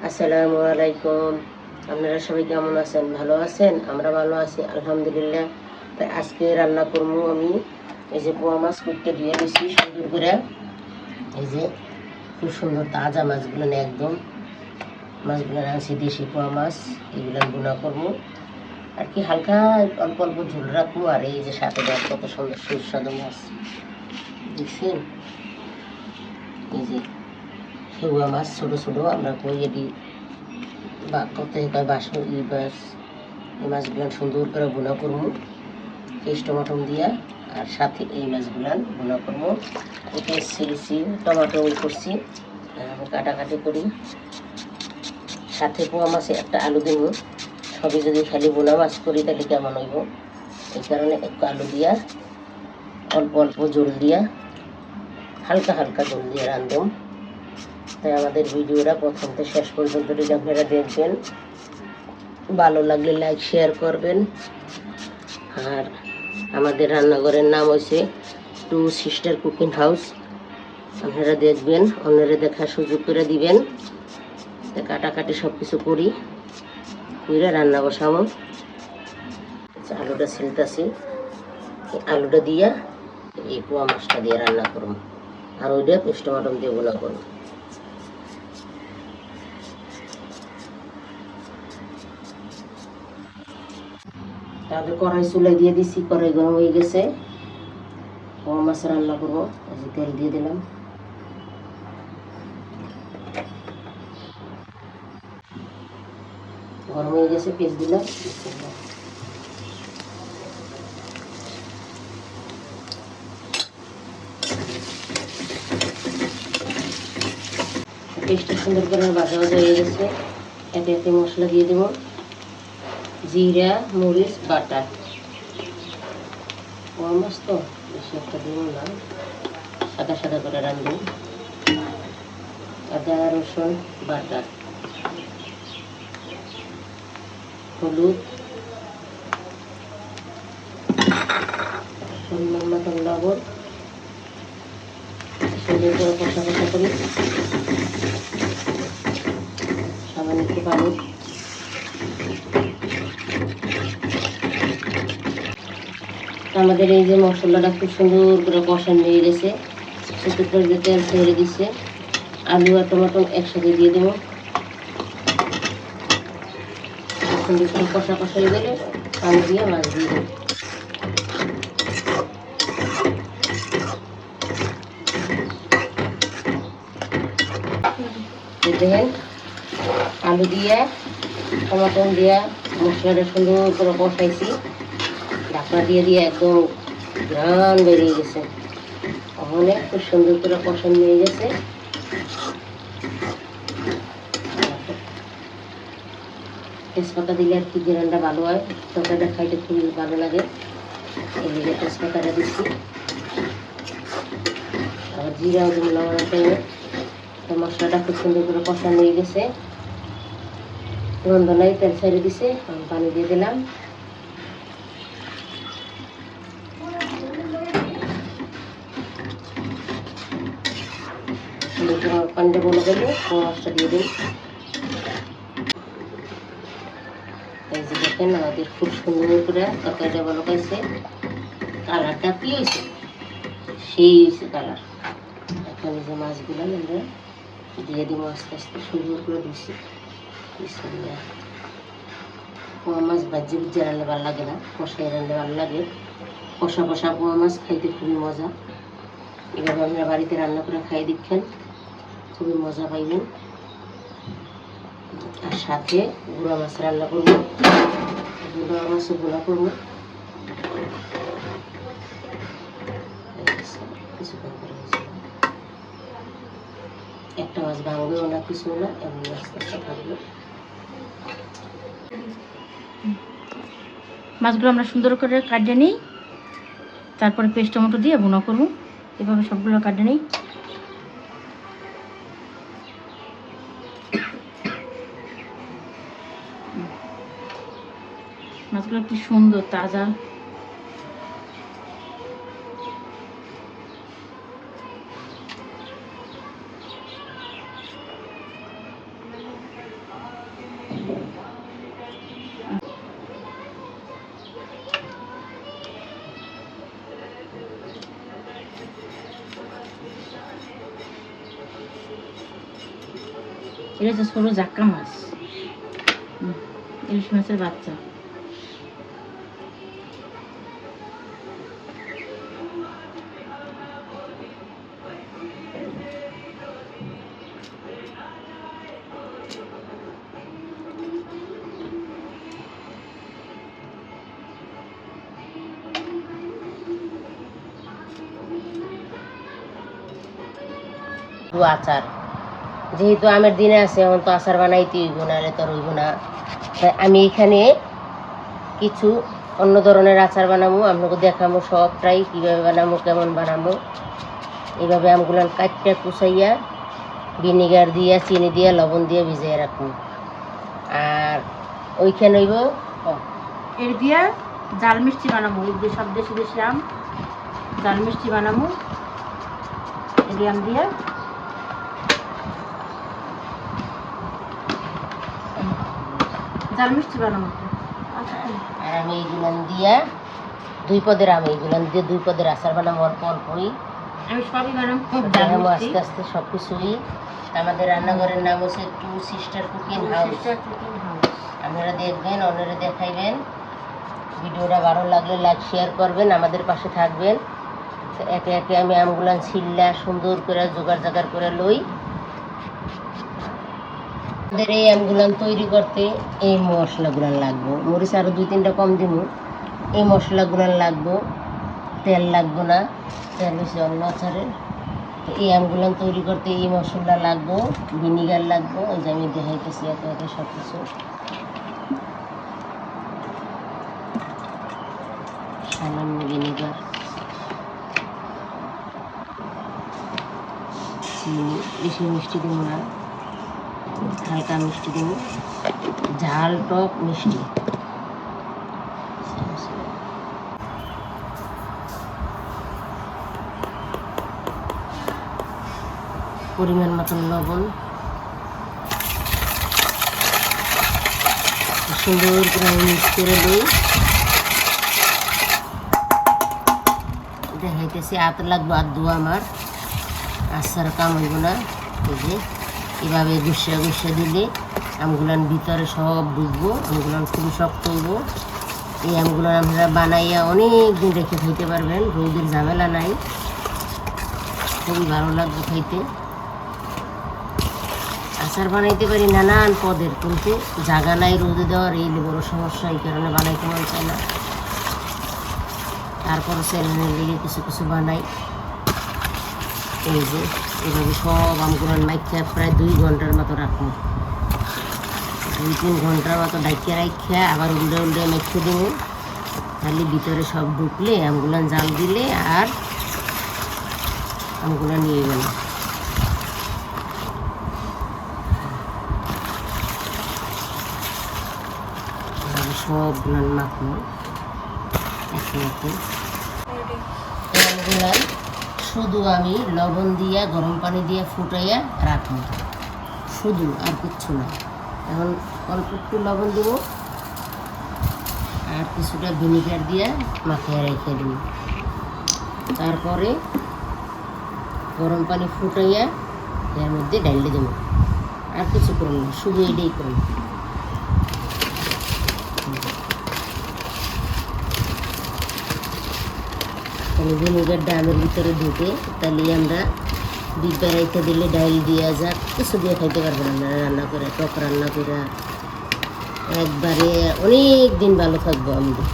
আসসালামু আলাইকুম। আপনারা সবাই কেমন আছেন? ভালো আছেন? আমরা ভালো আছি আলহামদুলিল্লাহ। তাই আজকে রান্না করবো আমি এই যে পোয়া মাছ করতে দিয়ে দিয়েছি সুন্দর করে। এই যে খুব সুন্দর তাজা মাছগুলো একদম মাছগুলো আনছি দেশি পোয়া মাছ, এগুলো গুঁড়া করবো আর কি হালকা অল্প অল্প ঝোল রাখবো। আর এই যে সাথে দেখ কত সুন্দর সুস্বাদু মাছ দেখছেন, এই যে খেউয়া মাছ ছোটো ছোটো আমরা কই এটি বা কত বাসমতি মাছ। এই মাছগুলো সুন্দর করে ভুনা করবো পেস্ট টমাটো দিয়া, আর সাথে এই মাছগুলো ভুনা করবো। এতে ছিলছি টমাটো করছি, আমি কাটাকাটি করি। সাথে পোয়া মাছে একটা আলু দেবো। সবই যদি খালি ভুনা মাছ করি তাহলে কেমন হইব, এই কারণে একটু আলু দিয়া অল্প অল্প জল দিয়া হালকা হালকা জল দিয়ে রাঁধব। তাই আমাদের ভিডিওটা প্রথম থেকে শেষ পর্যন্ত যদি আপনারা দেখবেন, ভালো লাগলে লাইক শেয়ার করবেন। আর আমাদের রান্নাঘরের নাম হয়েছে টু সিস্টার কুকিং হাউস। আপনারা দেখবেন, অন্যরা দেখার সুযোগ করে দিবেন। কাটাকাটি সব কিছু করি করে রান্না বসাবো। আলুটা ছিলতাছি, আলুটা দিয়া এই পোয়া মাছটা দিয়ে রান্না করবো, আর ওইটা পেস্ট টমাটো দিয়ে ভুনা করবো। তারপরে কড়াই চুলাই দিয়ে দিছি, কড়াই গরম হয়ে গেছে। পোয়া মাছ রান্না করবো, তেল দিয়ে দিলাম। গরম হয়ে গেছে, পেঁয়াজ দিলাম। পেঁয়াজটা সুন্দর করে ভাজা ভাজা হয়ে গেছে। এতে এতে মশলা দিয়ে দেবো, জিরা মরিচ বাটা। পোয়া মাছ তো বেশি একটা দেব না, সাদা সাদা করে রাঁধবো। আদা রসুন বাটা, হলুদ, পরিমাণ মতন লবণ, সুন্দর করে কষা কষা করি। সামান্য একটু পানি। আমাদের এই যে মশলাটা খুব সুন্দর করে কষান নিয়ে গেছে, একটু করে তেল ছেড়ে দিচ্ছে। আলু আর টমেটো একসাথে দিয়ে দেবো। সুন্দর করে কষা কষা হয়ে গেলে পানি দিয়ে মাছ দিয়ে দেবো। দেখেন আলু দিয়ে টমাটো দিয়ে মশলাটা সুন্দর করে কষাইছি, ঢাকনা দিয়ে দিয়ে একদম ঘ্রাণ বেরিয়ে গেছে। ওখানে খুব সুন্দর করে কষান নিয়ে গেছে। তেজপাতা দিলে আর কি ঘ্রাণটা ভালো হয়, তরকারিটা খাইতে খুবই ভালো লাগে। এই দিকে তেজপাতাটা দিচ্ছি, আবার জিরাও দেবো লবণের টাইমে। তো মশলাটা খুব সুন্দর করে কষানো হয়ে গেছে, গন্ধ নাই, তেল ছেড়ে দিছে। আমি পানি দিয়ে দিলাম। পানিটা বলে গেলে মাছটা দিয়ে দিই। এই যে দেখেন আমাদের খুব সুন্দর করে তরকারিটা ভালো পাইছে। কালারটা কি হয়েছে, সেই হয়েছে কালার। এখন এই যে মাছগুলো আমরা দিয়ে দিব আস্তে আস্তে, সুন্দর করে দিচ্ছি। পোয়া মাছ ভাজি ভুজি রান্না ভালো লাগে না, কষাই রান্না ভালো লাগে। কষা কষা পোয়া মাছ খাইতে খুবই মজা। এভাবে আপনারা বাড়িতে রান্না করে খাই দেখেন, খুবই মজা পাইবেন। আর সাথে গুঁড়া মাছ রান্না করবো, গুঁড়া মাছও গুঁড়া করবো। কিছুক্ষণ করে একটা মাছ ভাঙবেও না, কিছু না, এমনি আস্তে আস্তে থাকবে। মাছগুলো আমরা সুন্দর করে কাটে নিই, তারপরে পেস্ট টমেটো দিয়ে ভুনা করবো। এভাবে সবগুলো কাটে নিই। মাছগুলো কি সুন্দর তাজা। এটা হচ্ছে ছোটো জাক্কা মাছ, ইলিশ মাছের বাচ্চা। আচার যেহেতু আমের দিনে আছে, এখন তো আচার বানাইতে হইব, নাহলে তো রইব না। তাই আমি এখানে কিছু অন্য ধরনের আচার বানাবো, আপনাকে দেখাবো সবটাই কীভাবে বানাবো, কেমন বানাবো। এইভাবে আমগুলান কাটটা কুচাইয়া ভিনেগার দিয়া, চিনি দিয়া, লবণ দিয়ে ভিজিয়ে রাখবো। আর ওইখানে হইব এর দিয়া জাল মিষ্টি বানাবো, এই যে সব দেশি দেশি আম জাল মিষ্টি বানাবো। এই আম দিয়া জাল মিষ্টি বানাবো। আর আমি এইগুলান দিয়া 2 পদের আম, এইগুলান দিয়ে 2 পদের আচার বানাবো অল্প অল্পই। আমি সবই বানাবো দেখাবো আস্তে আস্তে সব কিছুই। আমাদের রান্নাঘরের নাম হচ্ছে 2 সিস্টার কুকিং হাউস। আপনারা দেখবেন, অন্যরা দেখাইবেন। ভিডিওটা ভালো লাগলে লাইক শেয়ার করবেন, আমাদের পাশে থাকবেন। তো একে একে আমি আমগুলান ছিল্লা সুন্দর করে জোগাড় জাগাড় করে লই। আমাদের এই আমগুলান তৈরি করতে এই মশলাগুলান লাগবো, মরিচ আরও 2-3টা কম দিব। এই মশলাগুলান লাগবো, তেল লাগবো না, তেল বেশি অন্য আচারের। তো এই আমগুলান তৈরি করতে এই মশলা লাগবো, ভিনিগার লাগবো। ওই যে আমি দেখাইতেছি একে একে সব কিছু। সামান্য ভিনিগার, চিনি, বেশি মিষ্টি দেবো না, হালকা মিষ্টি দেবো, ঝাল টক মিষ্টি। পরিমাণ মতন লবণ, সুন্দর করে আমি মিক্স করে দিই। দেখাইতেছি হাত লাগবো, হাত ধোয়া আমার আচার কাম হইব না। এই যে এভাবে গুছিয়ে গুছিয়ে দিলে আমগুলান ভিতরে সব ঢুকবো। আমগুলান খুবই শক্ত হইব। এই আমগুলান আপনারা বানাইয়া অনেক দিন রেখে খাইতে পারবেন, রোদের ঝামেলা নাই, খুবই ভালো লাগবে খাইতে। আচার বানাইতে পারি নানান পদের, কিন্তু জায়গা নাই রোদে দেওয়ার, এই বড় সমস্যা। এই কারণে বানাইতে মন চায় না। তারপর চ্যানেলের লেগে কিছু কিছু বানাই। এই যে এভাবে সব আমগুলান মাইখা প্রায় 2 ঘন্টার মতো রাখবো। 2-3 ঘন্টার মতো ডাইকে রাখা আবার উল্টে উল্টে মেখে দেবো। খালি ভিতরে সব ঢুকলে আমগুলান জাল দিলে আর আমগুলা নিয়ে গেল। সবগুলান মাখবো একে একে। আমগুলান শুধু আমি লবণ দিয়া গরম পানি দিয়ে ফুটাইয়া রাখবো, শুধু, আর কিচ্ছু না। এখন অল্প একটু লবণ দেব আর কিছুটা ভিনিগার দিয়ে মাখিয়ে রেখে দেব। তারপরে গরম পানি ফুটাইয়া এর মধ্যে ডাইলে দেবো। আর কিছু করুন না, শুধু এটাই করুন। তাহলে ভিনিগারটা আমের ভিতরে ঢুকে, তাহলে আমরা ডিব্বা রেখে দিলে ডাইল দিয়া যাক, কিছু দিয়ে খাইতে পারবেন আপনারা রান্না করে, টক রান্না করে একবারে অনেক দিন ভালো থাকবো আমাদের।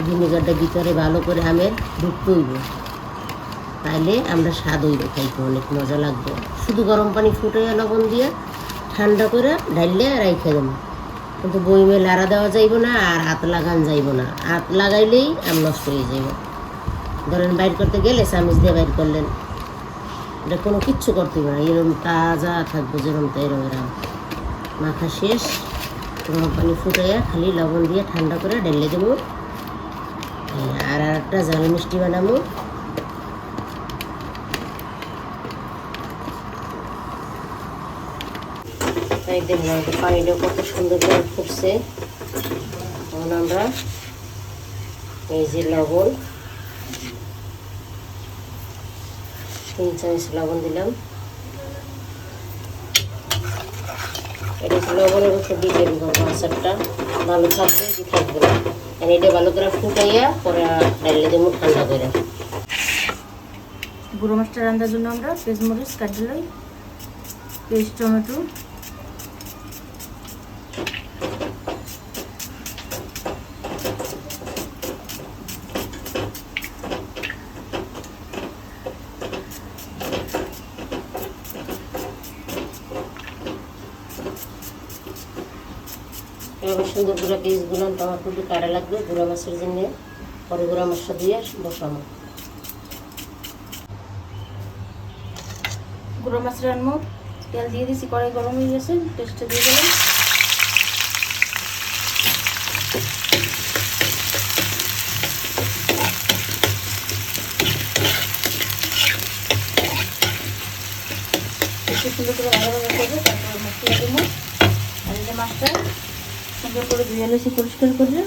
ভিনিগারটা ভিতরে ভালো করে আমের ঢুকতে হইব, তাইলে আমরা স্বাদ হইব, খাইতে অনেক মজা লাগবে। শুধু গরম পানি ফুটাইয়া লবণ দিয়ে ঠান্ডা করে ঢাইলে রাইখে দেবো, কিন্তু বইমে লাড়া দেওয়া যাইব না, আর হাত লাগান যাইব না। হাত লাগাইলেই আম নষ্ট হয়ে যাইব। ধরেন বাইর করতে গেলে চামিচ দিয়ে বাইর করলেন, এটা কোনো কিচ্ছু করতে হবে না, এরকম তাজা থাকবো যেরকম তাই এরকম। মাখা শেষ, গরম পানি ফুটাইয়া খালি লবণ দিয়ে ঠান্ডা করে ঢেলে দেবো। আর একটা জাল মিষ্টি বানাবো। তাই দেখলাম পানিটা কত সুন্দর করে ফুটছে। তখন আমরা এই যে লবণ 3 চামচ লবণ দিলাম, এটা একটু লবণের উপর দিয়ে তৈরি করবো আচারটা, ভালো থাকবে কি থাকবে না। এটা ভালো করে ফুটাইয়া পরে ডাইলে দেবো ঠান্ডা করে। গুঁড়ো মাছটা রান্নার জন্য আমরা পেঁয়াজ মরিচ কাটলাই, পেস্ট টমেটো, এবার সুন্দর করে পিসগুলো টমেটো দিয়ে কাটা লাগবে গুঁড়া মাছের জন্য। পরে গুঁড়া মাছটা দিয়ে বসাবো। গুঁড়ো মাছ রান্না তেল দিয়ে দিয়েছি, কড়াই গরম হয়ে গেছে, পেস্টটা দিয়ে দিলাম। একটু সুন্দর করে ভালো ভালো করবে, তারপরে মশলা দেবো। আর এই যে মাছটা সুন্দর করে ধুয়ে নিয়েছি পরিষ্কার করে,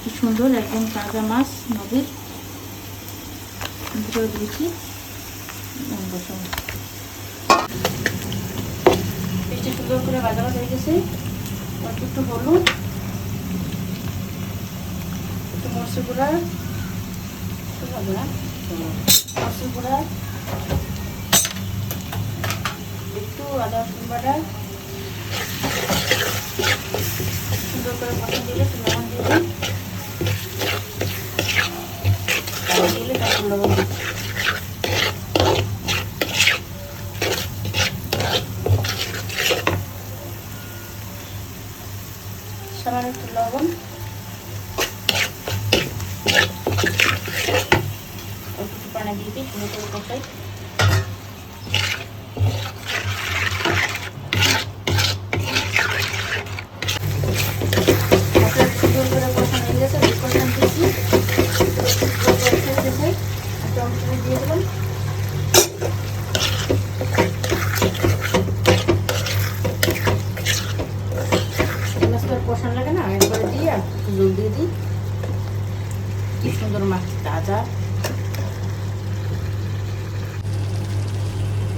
কি সুন্দর একদম তাজা মাছ নদীর, সুন্দর করে দিয়েছি। পেস্টটা সুন্দর করে ভাজা ভাজা হয়ে গেছে। একটু হলুদ, একটু মরচের গুঁড়া, মরচের গুঁড়া, একটু আদা রসুন বাটা, সুন্দর করে মশলা দিলে একটু লবণ দিয়ে দিই, দিলে তারপর লবণ দিই। সামান্য একটু লবণ, একটু পানি দিয়ে দিই, সুন্দর করে কষাই। সুন্দর করে কষানো হয়ে গেছে, কষান দিয়েছি, টমেটো দিয়ে দেবেন। কষান লাগে না, একবারে দিয়ে আর একটু জল দিয়ে দিই। কি সুন্দর মাছ, তাজা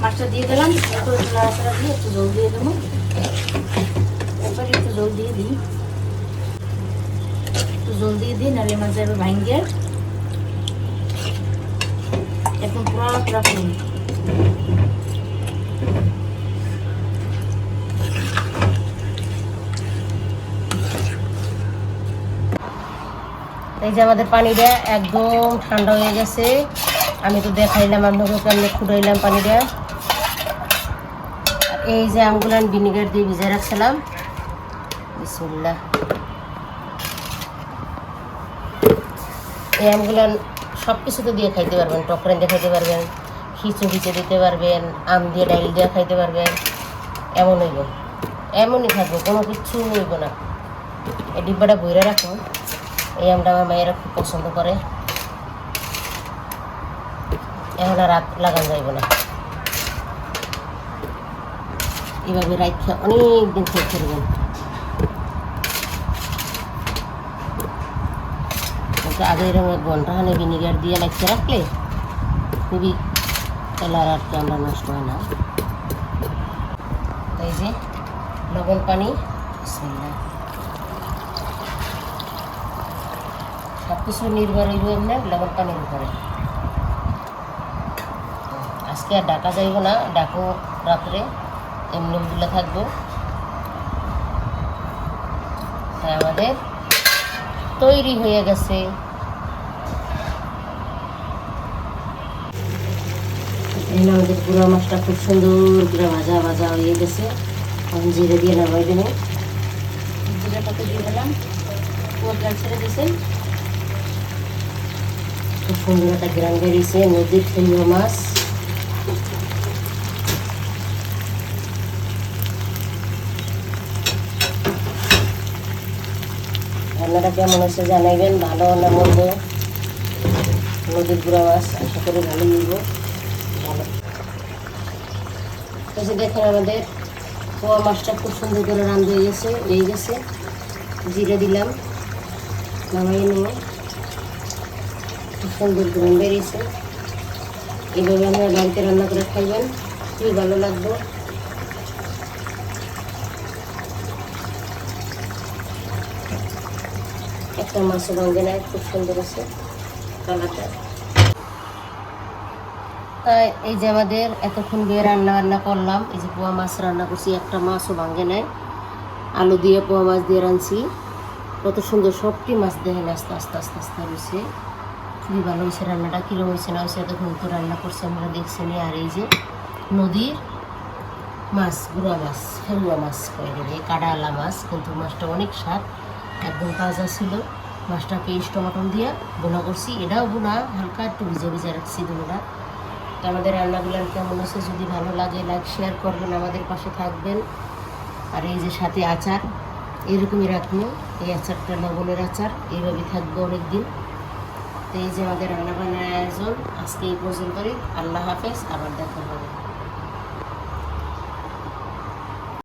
মাছটা দিয়ে দিলাম। এরপরে নাড়াচাড়া দিয়ে একটু জল দিয়ে দেবো। এরপরে একটু জল দিয়ে দিই, একটু জল দিয়ে দিই, নাহলে মাছ যাবে ভাঙ্গে। এখন পুরো রাখুন। এই যে আমাদের পানিটা একদম ঠান্ডা হয়ে গেছে। আমি তো দেখাইলাম আপনাকে, কেমন ফুটাইলাম পানিটা। এই যে আমগুলো ভিনেগার দিয়ে ভিজে রাখছিলাম। বিসমিল্লাহ। এই আমগুলো সব কিছুতে দিয়ে খাইতে পারবেন, টকরেন দিয়ে খাইতে পারবেন, খিচুড়িতে দিতে পারবেন, আম দিয়ে ডাইল দিয়ে খাইতে পারবেন। এমন হইব, এমনই থাকবে, কোনো কিচ্ছু হইব না। এই ডিব্বাটা বইরে রাখুন। এই আমটা আমার মায়েরা খুব পছন্দ করে। এখন আর রাত লাগানো যাইব না, এভাবে রাখা অনেক দিন খেয়ে ফেলবেন। কিন্তু আগে এরকম 1 ঘন্টা খানে ভিনিগার দিয়ে লাগিয়ে রাখলে খুবই কালার আর কি আমরা নষ্ট হয় না। এই যে লবণ পানি, বিসমিল্লাহ। সব কিছু নির্ভর হইব এমনি লবণ পানির উপরে। আজকে আর ডাকা যাইব না, ডাকো রাত্রে এমনি গুলো থাকবো। তাই আমাদের তৈরি হয়ে গেছে। এই আমাদের গুঁড়া মাছটা খুব সুন্দর করে ভাজা ভাজা হয়ে গেছে। এখন জিরে দিয়ে নামাই দেবো। জিরে পাতা দিয়ে দিলাম, পুরো তেল ছেড়ে দিয়েছে। খুব সুন্দর একটা গ্রাম বেরিয়েছে, নদীর ফেলুয়া মাছ। রান্নাটা কেমন হচ্ছে জানাইবেন, ভালো না মন্দ। নদীর গুঁড়া মাছ আশা করি ভালো নিব, ভালো। এসে দেখেন আমাদের পোয়া মাছটা খুব সুন্দর করে রান্না হয়ে গেছে। জিরে দিলাম, নামাই নেব। খুব সুন্দর গ্রাম বেরিয়েছে। এইভাবে আপনারা বাড়িতে রান্না করে খাইবেন, খুবই ভালো লাগবে। একটা মাছও ভাঙে নাই, খুব সুন্দর আছে কালারটা। তাই এই যে আমাদের এতক্ষণ দিয়ে রান্না করলাম, এই যে পোয়া মাছ রান্না করছি, একটা মাছও ভাঙে নাই। আলু দিয়ে পোয়া মাছ দিয়ে রাঁধছি, কত সুন্দর সবটি মাছ দেখেন আস্তে আস্তে আস্তে আস্তে হয়েছে। খুবই ভালো হয়েছে রান্নাটা। কীরকম হয়েছে না হয়েছে এতক্ষণ তো রান্না করছি আমরা দেখছি। আর এই যে নদীর মাছ, গুঁড়া মাছ, ফেলুয়া মাছ কয়েকদিন, কাঁড়ালা মাছ, কিন্তু মাছটা অনেক স্বাদ, একদম তাজা ছিল। মাছটা পেস্ট টমাটো দিয়ে বোনা করছি, এটাও বোনা হালকা একটু ভিজে ভিজে রাখছি দুটা। তো আমাদের রান্নাগুলো কেমন আছে, যদি ভালো লাগে লাইক শেয়ার করবেন, আমাদের পাশে থাকবেন। আর এই যে সাথে আচার এরকমই রাখবো, এই আচারটা লবণের আচার, এইভাবে থাকবে অনেক দিন। তো এই যে আমাদের রান্নাবান্নার আয়োজন আজকে এই পর্যন্তই। আল্লাহ হাফেজ, আবার দেখা হবে।